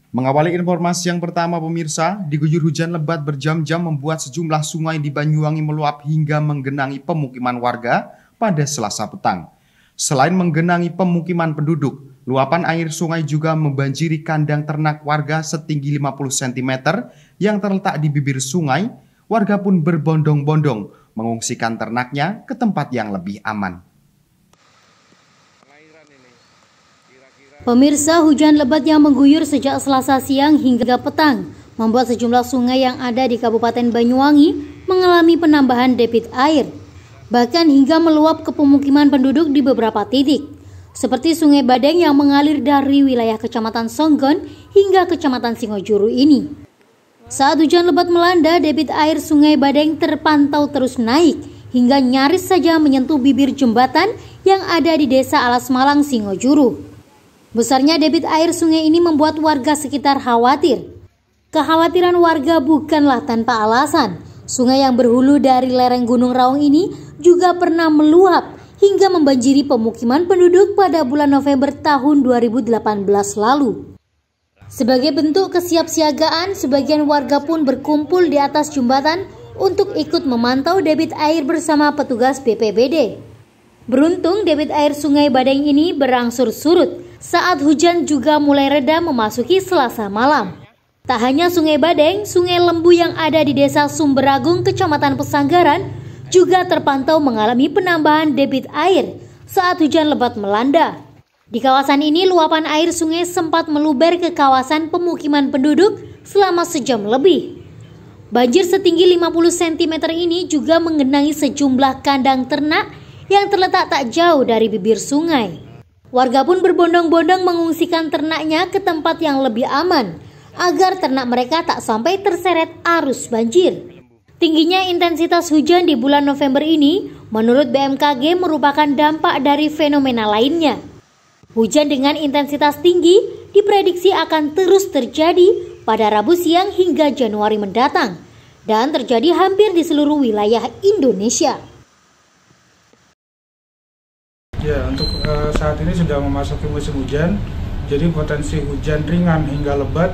Mengawali informasi yang pertama pemirsa, diguyur hujan lebat berjam-jam membuat sejumlah sungai di Banyuwangi meluap hingga menggenangi pemukiman warga pada Selasa petang. Selain menggenangi pemukiman penduduk, luapan air sungai juga membanjiri kandang ternak warga setinggi 50 cm yang terletak di bibir sungai. Warga pun berbondong-bondong mengungsikan ternaknya ke tempat yang lebih aman. Pemirsa, hujan lebat yang mengguyur sejak Selasa siang hingga petang membuat sejumlah sungai yang ada di Kabupaten Banyuwangi mengalami penambahan debit air, bahkan hingga meluap ke pemukiman penduduk di beberapa titik, seperti Sungai Badeng yang mengalir dari wilayah Kecamatan Songgon hingga Kecamatan Singojuru ini. Saat hujan lebat melanda, debit air Sungai Badeng terpantau terus naik hingga nyaris saja menyentuh bibir jembatan yang ada di Desa Alas Malang, Singojuru. Besarnya debit air sungai ini membuat warga sekitar khawatir. Kekhawatiran warga bukanlah tanpa alasan. Sungai yang berhulu dari lereng Gunung Raung ini juga pernah meluap hingga membanjiri pemukiman penduduk pada bulan November tahun 2018 lalu. Sebagai bentuk kesiapsiagaan, sebagian warga pun berkumpul di atas jembatan untuk ikut memantau debit air bersama petugas BPBD. Beruntung debit air Sungai Badeng ini berangsur surut saat hujan juga mulai reda memasuki Selasa malam. Tak hanya Sungai Badeng, Sungai Lembu yang ada di Desa Sumberagung, Kecamatan Pesanggaran juga terpantau mengalami penambahan debit air saat hujan lebat melanda. Di kawasan ini luapan air sungai sempat meluber ke kawasan pemukiman penduduk selama sejam lebih. Banjir setinggi 50 cm ini juga menggenangi sejumlah kandang ternak yang terletak tak jauh dari bibir sungai. Warga pun berbondong-bondong mengungsikan ternaknya ke tempat yang lebih aman agar ternak mereka tak sampai terseret arus banjir. Tingginya intensitas hujan di bulan November ini menurut BMKG merupakan dampak dari fenomena lainnya. Hujan dengan intensitas tinggi diprediksi akan terus terjadi pada Rabu siang hingga Januari mendatang dan terjadi hampir di seluruh wilayah Indonesia. Ya, untuk saat ini sudah memasuki musim hujan, jadi potensi hujan ringan hingga lebat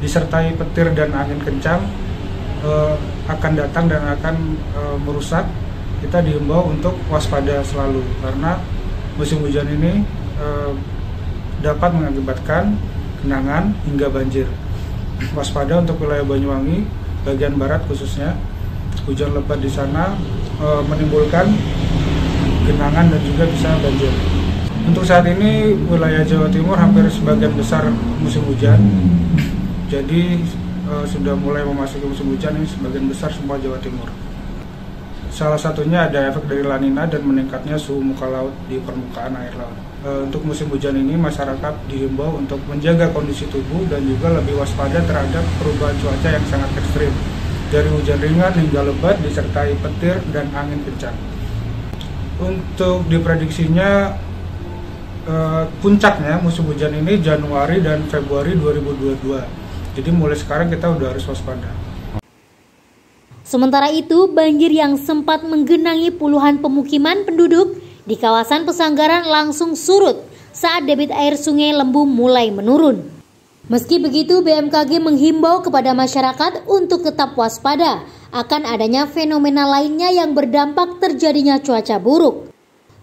disertai petir dan angin kencang akan datang dan akan merusak. Kita diimbau untuk waspada selalu karena musim hujan ini dapat mengakibatkan genangan hingga banjir. Waspada untuk wilayah Banyuwangi, bagian barat khususnya, hujan lebat di sana menimbulkan genangan dan juga bisa banjir. Untuk saat ini wilayah Jawa Timur hampir sebagian besar musim hujan, jadi sudah mulai memasuki musim hujan ini sebagian besar semua Jawa Timur. Salah satunya ada efek dari La Nina dan meningkatnya suhu muka laut di permukaan air laut. Untuk musim hujan ini masyarakat dihimbau untuk menjaga kondisi tubuh dan juga lebih waspada terhadap perubahan cuaca yang sangat ekstrim. Dari hujan ringan hingga lebat disertai petir dan angin kencang. Untuk diprediksinya puncaknya musim hujan ini Januari dan Februari 2022. Jadi mulai sekarang kita udah harus waspada. Sementara itu, banjir yang sempat menggenangi puluhan pemukiman penduduk di kawasan Pesanggaran langsung surut saat debit air Sungai Lembu mulai menurun. Meski begitu, BMKG menghimbau kepada masyarakat untuk tetap waspada akan adanya fenomena lainnya yang berdampak terjadinya cuaca buruk.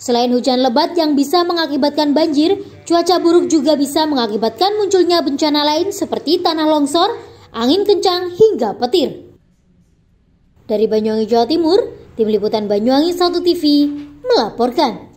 Selain hujan lebat yang bisa mengakibatkan banjir, cuaca buruk juga bisa mengakibatkan munculnya bencana lain seperti tanah longsor, angin kencang, hingga petir. Dari Banyuwangi, Jawa Timur, Tim Liputan Banyuwangi 1 TV melaporkan.